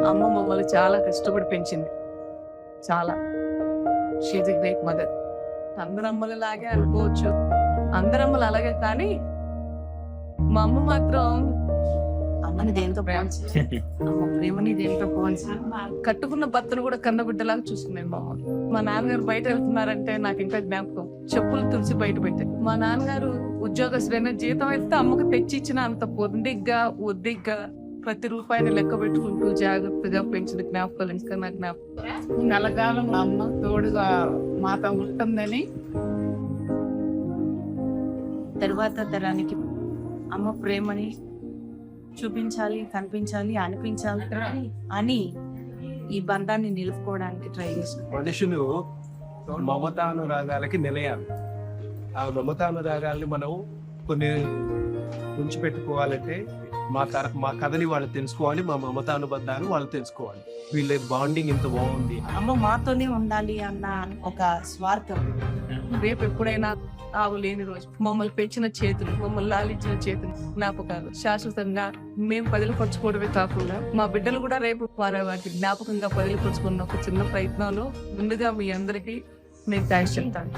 అమ్మ మమ్మల్ని చాలా కష్టపడి పెంచింది. చాలా. She's a great mother. అందరు అమ్మలలాగే అనుకోవచ్చు, అందరు అమ్మలు అలాగే, కానీ మా అమ్మ మాత్రం అమ్మని దేంతో పోల్చి, అమ్మ ప్రేమని దేంతో పోల్చి, కట్టుకున్న భర్తను కూడా కన్నబిడ్డలాగా చూసుకున్నాను మా అమ్మ. మా నాన్నగారు బయట వెళ్తున్నారంటే నాకు ఇంకా జ్ఞాపకం, చెప్పులు తుడిచి బయట పెట్టారు. మా నాన్నగారు ఉద్యోగస్తులైన జీతం అయితే అమ్మకు తెచ్చి ఇచ్చిన అంత పొందిగ్గా ఒద్దిగ్గా ప్రతి రూపాయిని లెక్క పెట్టుకుంటూ జాగ్రత్తగా పెంచిన జ్ఞాపకాలు ఇంకా నా జ్ఞాపకం. కలకాలం మా అమ్మ తోడుగా మాతో ఉంటుందని తరువాత తరానికి అమ్మ ప్రేమని చూపించాలి, కనిపించాలి, అనిపించాలి అని ఈ బంధాన్ని నిలుపుకోవడానికి ట్రై చేస్తున్నాం. మనుషులు మమతానురాగాలకి నిలయాలి. ఆ మమతానురాగాల్ని మనం కొన్ని ఉంచిపెట్టుకోవాలంటే మా కథని వాళ్ళు తెలుసుకోవాలి, మా మమతానుబంధాలు వాళ్ళు తెలుసుకోవాలి. వీళ్ళ బాండింగ్ ఇంత బాగుంది. అమ్మ మాతోనే ఉండాలి అన్న ఒక స్వార్థం. రేపు ఎప్పుడైనా ఆవు లేని రోజు మమ్మల్ని పెంచిన చేతులు, మమ్మల్ని లాలించిన చేతులు జ్ఞాపకాలు శాశ్వతంగా మేము పదిలిపరచుకోవడమే కాకుండా మా బిడ్డలు కూడా రేపు వాటి జ్ఞాపకంగా పదిలిపరుచుకున్న ఒక చిన్న ప్రయత్నంలో ముందుగా మీ అందరికీ నేను థ్యాంక్స్ చెప్తాను.